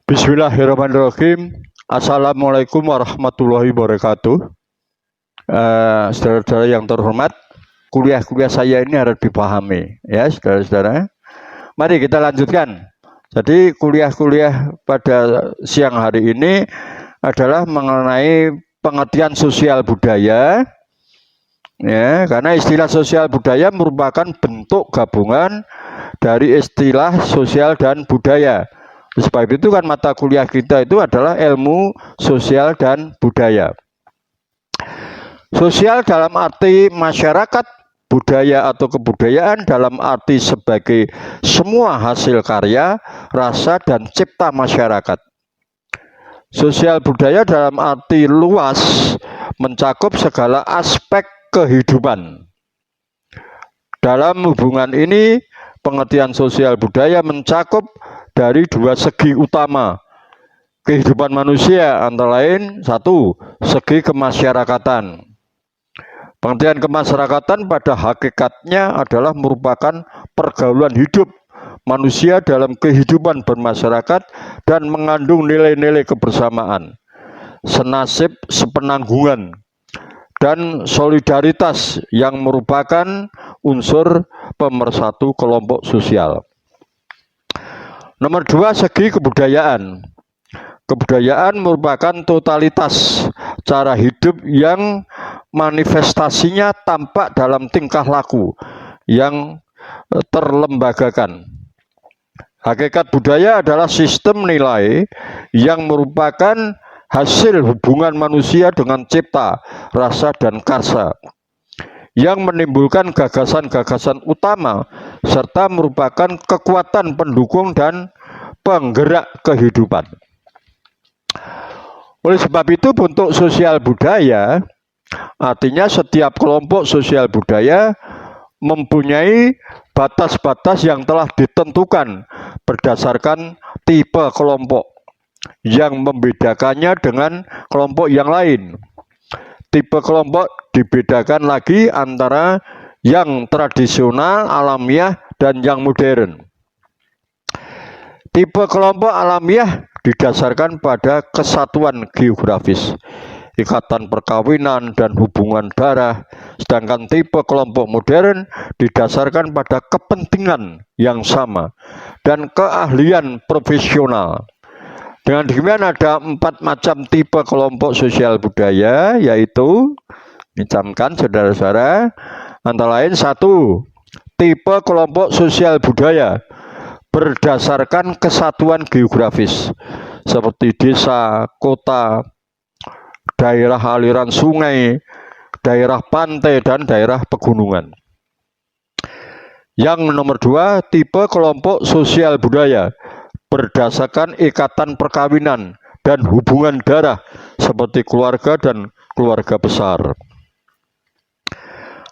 Bismillahirrahmanirrahim. Assalamualaikum warahmatullahi wabarakatuh. Saudara-saudara yang terhormat, kuliah saya ini harus dipahami, ya saudara-saudara. Mari kita lanjutkan. Jadi kuliah pada siang hari ini adalah mengenai pengertian sosial budaya. Ya, karena istilah sosial budaya merupakan bentuk gabungan dari istilah sosial dan budaya. Sebab itu kan mata kuliah kita itu adalah ilmu sosial dan budaya. Sosial dalam arti masyarakat, budaya atau kebudayaan dalam arti sebagai semua hasil karya, rasa dan cipta masyarakat. Sosial budaya dalam arti luas mencakup segala aspek kehidupan. Dalam hubungan ini, pengertian sosial budaya mencakup dari dua segi utama kehidupan manusia, antara lain satu, segi kemasyarakatan. Pengertian kemasyarakatan pada hakikatnya adalah merupakan pergaulan hidup manusia dalam kehidupan bermasyarakat dan mengandung nilai-nilai kebersamaan, senasib, sepenanggungan, dan solidaritas yang merupakan unsur pemersatu kelompok sosial. Nomor dua, segi kebudayaan. Kebudayaan merupakan totalitas cara hidup yang manifestasinya tampak dalam tingkah laku yang terlembagakan. Hakikat budaya adalah sistem nilai yang merupakan hasil hubungan manusia dengan cipta, rasa, dan karsa, yang menimbulkan gagasan-gagasan utama serta merupakan kekuatan pendukung dan penggerak kehidupan. Oleh sebab itu, bentuk sosial budaya artinya setiap kelompok sosial budaya mempunyai batas-batas yang telah ditentukan berdasarkan tipe kelompok yang membedakannya dengan kelompok yang lain. Tipe kelompok dibedakan lagi antara yang tradisional, alamiah, dan yang modern. Tipe kelompok alamiah didasarkan pada kesatuan geografis, ikatan perkawinan, dan hubungan darah, sedangkan tipe kelompok modern didasarkan pada kepentingan yang sama dan keahlian profesional. Dengan demikian ada 4 macam tipe kelompok sosial budaya, yaitu dicamkan saudara-saudara, antara lain satu, tipe kelompok sosial budaya berdasarkan kesatuan geografis seperti desa, kota, daerah aliran sungai, daerah pantai, dan daerah pegunungan. Yang nomor dua, tipe kelompok sosial budaya berdasarkan ikatan perkawinan dan hubungan darah seperti keluarga dan keluarga besar.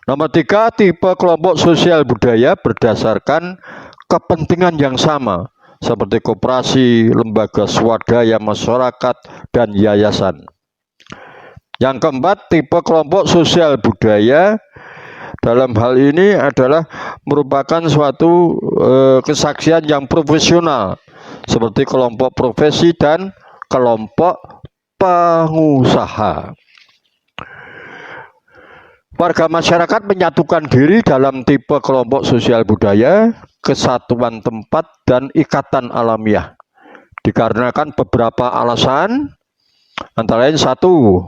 Nomor tiga, tipe kelompok sosial budaya berdasarkan kepentingan yang sama seperti koperasi, lembaga swadaya masyarakat, dan yayasan. Yang keempat, tipe kelompok sosial budaya dalam hal ini adalah merupakan suatu kesaksian yang profesional seperti kelompok profesi dan kelompok pengusaha. Warga masyarakat menyatukan diri dalam tipe kelompok sosial budaya, kesatuan tempat, dan ikatan alamiah. Dikarenakan beberapa alasan, antara lain satu,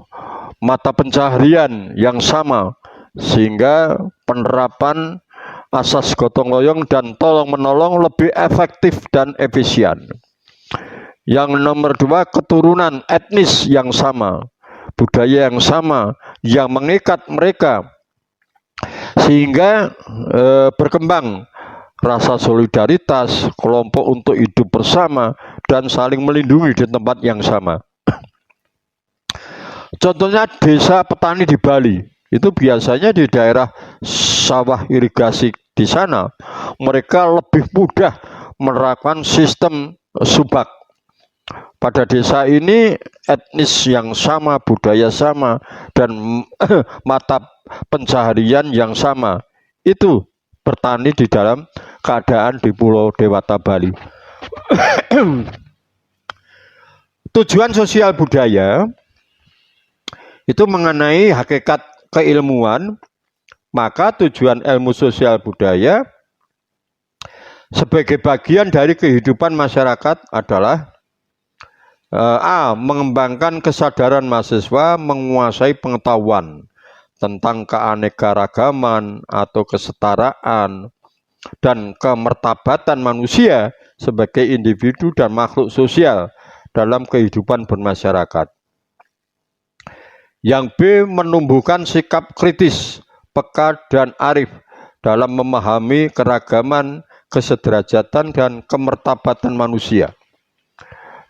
mata pencaharian yang sama, sehingga penerapan asas gotong royong dan tolong menolong lebih efektif dan efisien. Yang nomor dua, keturunan etnis yang sama, budaya yang sama yang mengikat mereka sehingga berkembang rasa solidaritas, kelompok untuk hidup bersama, dan saling melindungi di tempat yang sama. Contohnya desa petani di Bali, itu biasanya di daerah sawah irigasi di sana, mereka lebih mudah menerapkan sistem subak. Pada desa ini etnis yang sama, budaya sama, dan mata pencaharian yang sama. Itu bertani di dalam keadaan di Pulau Dewata Bali. Tujuan sosial budaya itu mengenai hakikat keilmuan, maka tujuan ilmu sosial budaya sebagai bagian dari kehidupan masyarakat adalah A. Mengembangkan kesadaran mahasiswa menguasai pengetahuan tentang keanekaragaman atau kesetaraan dan kemartabatan manusia sebagai individu dan makhluk sosial dalam kehidupan bermasyarakat. Yang B. Menumbuhkan sikap kritis, peka dan arif dalam memahami keragaman, kesederajatan dan kemartabatan manusia.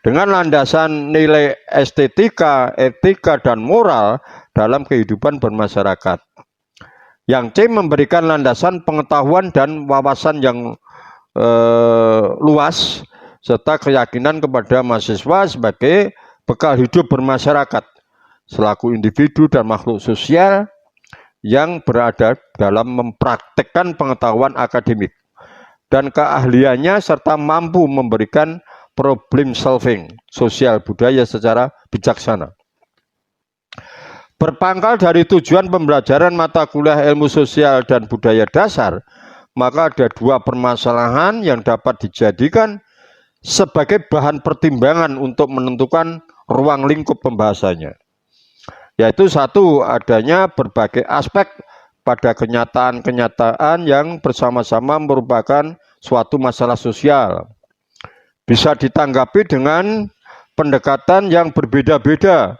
Dengan landasan nilai estetika, etika dan moral dalam kehidupan bermasyarakat. Yang C. Memberikan landasan pengetahuan dan wawasan yang luas serta keyakinan kepada mahasiswa sebagai bekal hidup bermasyarakat selaku individu dan makhluk sosial yang berada dalam mempraktekkan pengetahuan akademik dan keahliannya serta mampu memberikan problem solving sosial budaya secara bijaksana. Berpangkal dari tujuan pembelajaran mata kuliah ilmu sosial dan budaya dasar, maka ada dua permasalahan yang dapat dijadikan sebagai bahan pertimbangan untuk menentukan ruang lingkup pembahasannya. Yaitu satu, adanya berbagai aspek pada kenyataan-kenyataan yang bersama-sama merupakan suatu masalah sosial. Bisa ditanggapi dengan pendekatan yang berbeda-beda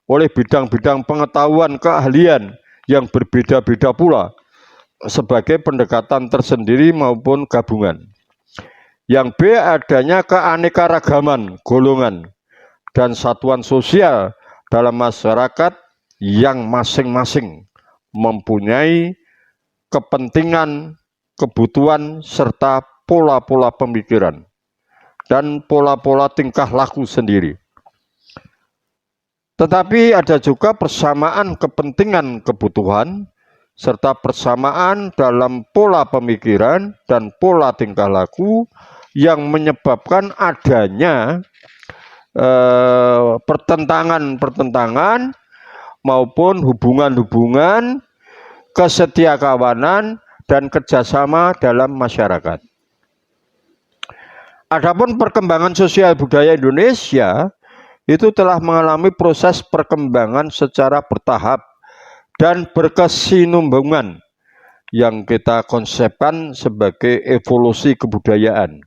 oleh bidang-bidang pengetahuan keahlian yang berbeda-beda pula sebagai pendekatan tersendiri maupun gabungan. Yang B, adanya keanekaragaman golongan dan satuan sosial dalam masyarakat yang masing-masing mempunyai kepentingan, kebutuhan, serta pola-pola pemikiran dan pola-pola tingkah laku sendiri. Tetapi ada juga persamaan kepentingan kebutuhan serta persamaan dalam pola pemikiran dan pola tingkah laku yang menyebabkan adanya pertentangan-pertentangan maupun hubungan-hubungan kesetiakawanan dan kerjasama dalam masyarakat. Adapun perkembangan sosial budaya Indonesia itu telah mengalami proses perkembangan secara bertahap dan berkesinambungan yang kita konsepkan sebagai evolusi kebudayaan.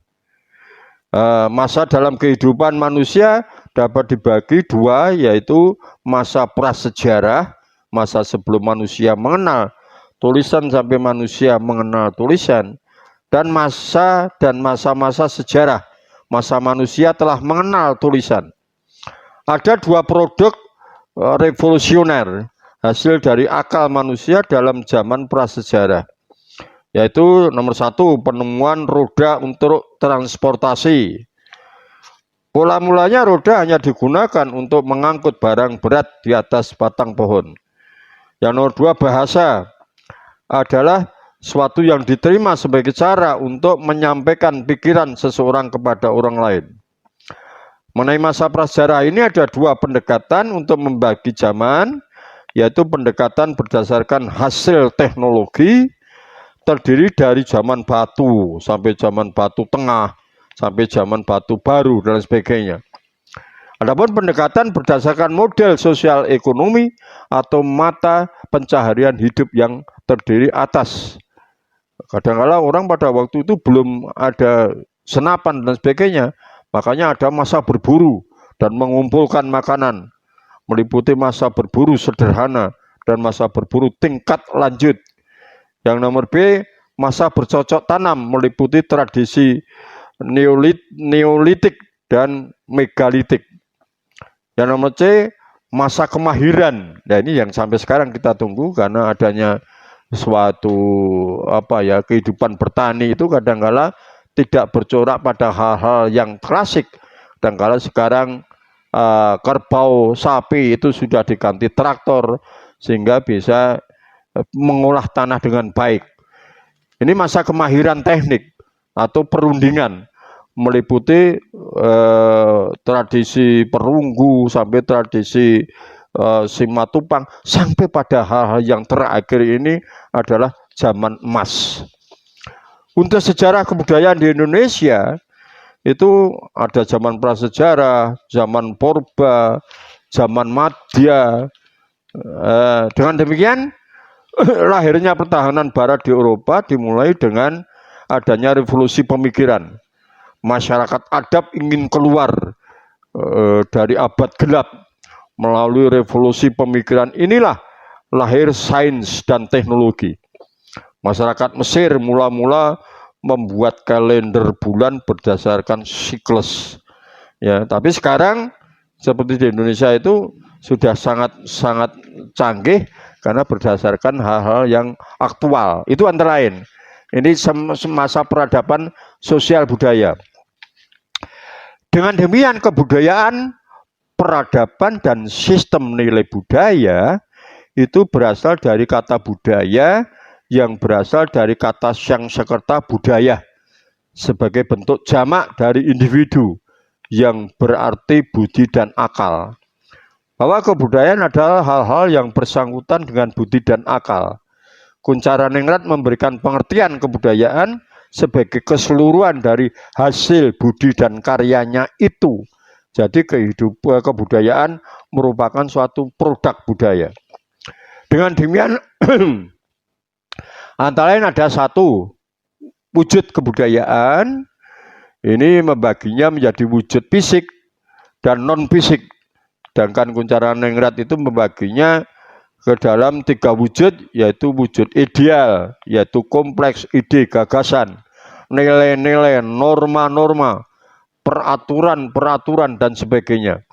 Masa dalam kehidupan manusia dapat dibagi dua, yaitu masa prasejarah, masa sebelum manusia mengenal tulisan sampai manusia mengenal tulisan, dan masa-masa sejarah, masa manusia telah mengenal tulisan. Ada dua produk revolusioner hasil dari akal manusia dalam zaman prasejarah, yaitu nomor satu, penemuan roda untuk transportasi. Pola mulanya roda hanya digunakan untuk mengangkut barang berat di atas batang pohon. Yang nomor dua, bahasa adalah suatu yang diterima sebagai cara untuk menyampaikan pikiran seseorang kepada orang lain. Mengenai masa prasejarah ini ada dua pendekatan untuk membagi zaman, yaitu pendekatan berdasarkan hasil teknologi, terdiri dari zaman batu sampai zaman batu tengah, sampai zaman batu baru dan sebagainya. Adapun pendekatan berdasarkan model sosial ekonomi atau mata pencaharian hidup yang terdiri atas. Kadang-kala orang pada waktu itu belum ada senapan dan sebagainya. Makanya ada masa berburu dan mengumpulkan makanan, meliputi masa berburu sederhana dan masa berburu tingkat lanjut. Yang nomor B, masa bercocok tanam, meliputi tradisi neolitik dan megalitik. Yang nomor C, masa kemahiran. Nah, ini yang sampai sekarang kita tunggu karena adanya suatu kehidupan bertani itu kadang-kala tidak bercorak pada hal-hal yang klasik. Dan kalau sekarang kerbau sapi itu sudah diganti traktor sehingga bisa mengolah tanah dengan baik. Ini masa kemahiran teknik atau perundingan. meliputi tradisi perunggu sampai tradisi Simatupang sampai pada hal-hal yang terakhir ini adalah zaman emas. Untuk sejarah kebudayaan di Indonesia itu ada zaman prasejarah, zaman purba, zaman madya. Dengan demikian lahirnya pertahanan barat di Eropa dimulai dengan adanya revolusi pemikiran. Masyarakat adab ingin keluar dari abad gelap. Melalui revolusi pemikiran inilah lahir sains dan teknologi. Masyarakat Mesir mula-mula membuat kalender bulan berdasarkan siklus. Ya, tapi sekarang seperti di Indonesia itu sudah sangat canggih karena berdasarkan hal-hal yang aktual. Itu antara lain. Ini semasa peradaban sosial budaya. Dengan demikian kebudayaan, peradaban dan sistem nilai budaya itu berasal dari kata budaya yang berasal dari kata Sangsekerta budaya sebagai bentuk jamak dari individu yang berarti budi dan akal. Bahwa kebudayaan adalah hal-hal yang bersangkutan dengan budi dan akal. Kuncaraningrat memberikan pengertian kebudayaan sebagai keseluruhan dari hasil budi dan karyanya itu. Jadi kehidupan kebudayaan merupakan suatu produk budaya. Dengan demikian antara lain ada satu wujud kebudayaan, ini membaginya menjadi wujud fisik dan non fisik. Sedangkan Kuncaraningrat itu membaginya ke dalam 3 wujud, yaitu wujud ideal, yaitu kompleks ide gagasan, nilai-nilai, norma-norma, peraturan-peraturan dan sebagainya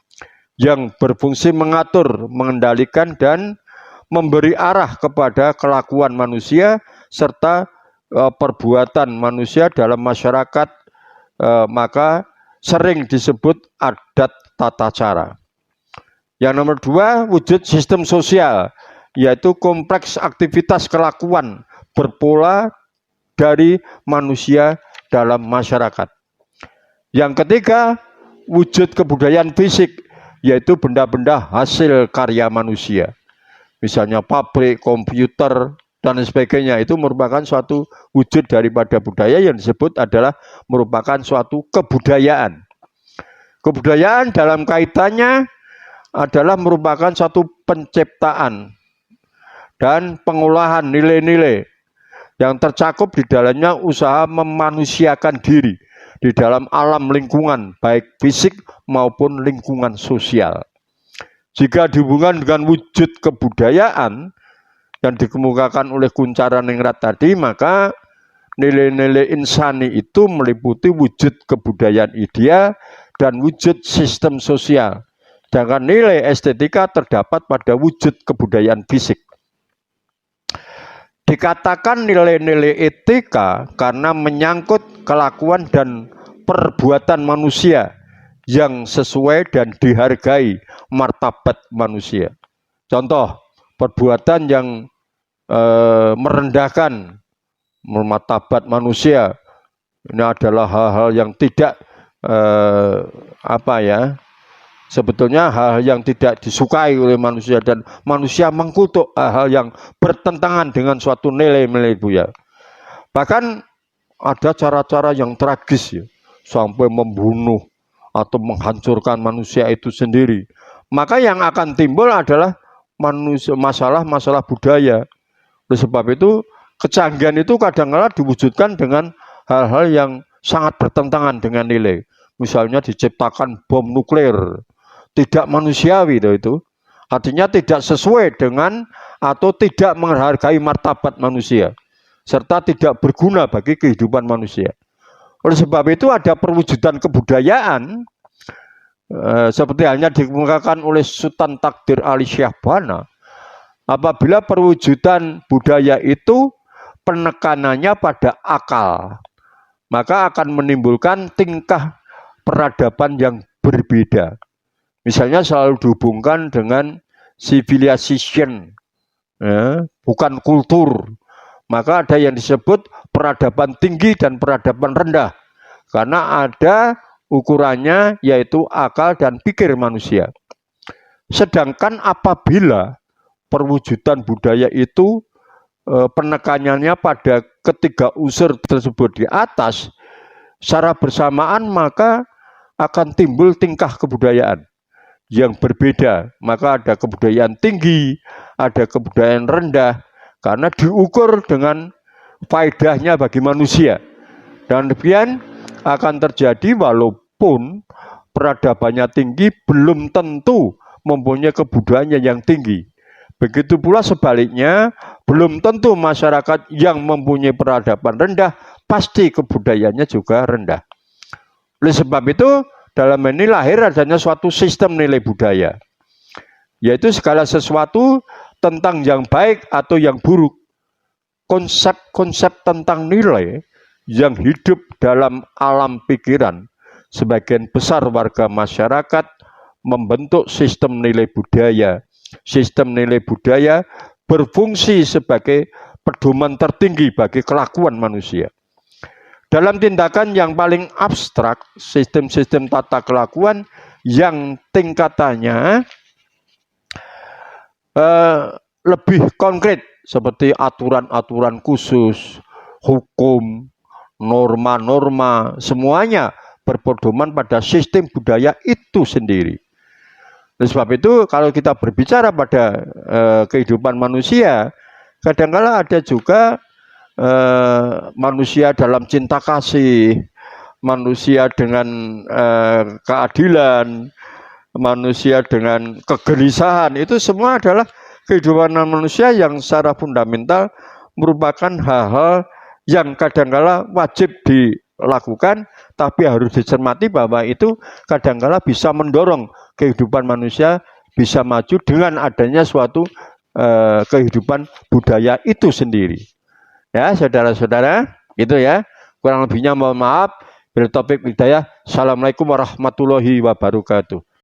yang berfungsi mengatur, mengendalikan dan memberi arah kepada kelakuan manusia serta perbuatan manusia dalam masyarakat, maka sering disebut adat tata cara. Yang nomor 2 wujud sistem sosial, yaitu kompleks aktivitas kelakuan berpola dari manusia dalam masyarakat. Yang ketiga, wujud kebudayaan fisik, yaitu benda-benda hasil karya manusia. Misalnya pabrik, komputer, dan sebagainya. Itu merupakan suatu wujud daripada budaya yang disebut adalah merupakan suatu kebudayaan. Kebudayaan dalam kaitannya adalah merupakan suatu penciptaan dan pengolahan nilai-nilai yang tercakup di dalamnya usaha memanusiakan diri di dalam alam lingkungan, baik fisik maupun lingkungan sosial. Jika dihubungkan dengan wujud kebudayaan yang dikemukakan oleh Kuncaraningrat tadi, maka nilai-nilai insani itu meliputi wujud kebudayaan ideal dan wujud sistem sosial. Sedangkan nilai estetika terdapat pada wujud kebudayaan fisik. Dikatakan nilai-nilai etika karena menyangkut kelakuan dan perbuatan manusia yang sesuai dan dihargai martabat manusia. Contoh, perbuatan yang merendahkan martabat manusia, ini adalah hal-hal yang tidak sebetulnya hal yang tidak disukai oleh manusia, dan manusia mengkutuk hal yang bertentangan dengan suatu nilai-nilai budaya. Bahkan ada cara-cara yang tragis ya, sampai membunuh atau menghancurkan manusia itu sendiri. Maka yang akan timbul adalah masalah-masalah budaya. Oleh sebab itu kecanggihan itu kadang-kala diwujudkan dengan hal-hal yang sangat bertentangan dengan nilai. Misalnya diciptakan bom nuklir, tidak manusiawi itu. Artinya tidak sesuai dengan atau tidak menghargai martabat manusia, serta tidak berguna bagi kehidupan manusia. Oleh sebab itu ada perwujudan kebudayaan seperti halnya dikemukakan oleh Sultan Takdir Ali Syahbana. Apabila perwujudan budaya itu penekanannya pada akal, maka akan menimbulkan tingkah peradaban yang berbeda. Misalnya selalu dihubungkan dengan civilization, ya, bukan kultur. Maka ada yang disebut peradaban tinggi dan peradaban rendah. karena ada ukurannya yaitu akal dan pikir manusia. Sedangkan apabila perwujudan budaya itu penekanannya pada ketiga unsur tersebut di atas secara bersamaan, maka akan timbul tingkah kebudayaan yang berbeda. Maka ada kebudayaan tinggi, ada kebudayaan rendah, karena diukur dengan faedahnya bagi manusia. Dan demikian akan terjadi walaupun peradabannya tinggi, belum tentu mempunyai kebudayaan yang tinggi. Begitu pula sebaliknya, belum tentu masyarakat yang mempunyai peradaban rendah pasti kebudayaannya juga rendah. Oleh sebab itu, dalam ini lahir adanya suatu sistem nilai budaya, yaitu segala sesuatu tentang yang baik atau yang buruk. Konsep-konsep tentang nilai yang hidup dalam alam pikiran sebagian besar warga masyarakat membentuk sistem nilai budaya. Sistem nilai budaya berfungsi sebagai pedoman tertinggi bagi kelakuan manusia. Dalam tindakan yang paling abstrak, sistem-sistem tata kelakuan yang tingkatannya lebih konkret, seperti aturan-aturan khusus, hukum, norma-norma, semuanya berpedoman pada sistem budaya itu sendiri. Oleh sebab itu, kalau kita berbicara pada kehidupan manusia, kadang-kala ada juga manusia dalam cinta kasih, manusia dengan keadilan, manusia dengan kegelisahan. Itu semua adalah kehidupan manusia yang secara fundamental merupakan hal-hal yang kadang-kala wajib dilakukan, tapi harus dicermati bahwa itu kadang-kala bisa mendorong kehidupan manusia bisa maju dengan adanya suatu kehidupan budaya itu sendiri. Ya, saudara-saudara, itu ya. Kurang lebihnya mohon maaf. Bil taufik hidayah. Assalamualaikum warahmatullahi wabarakatuh.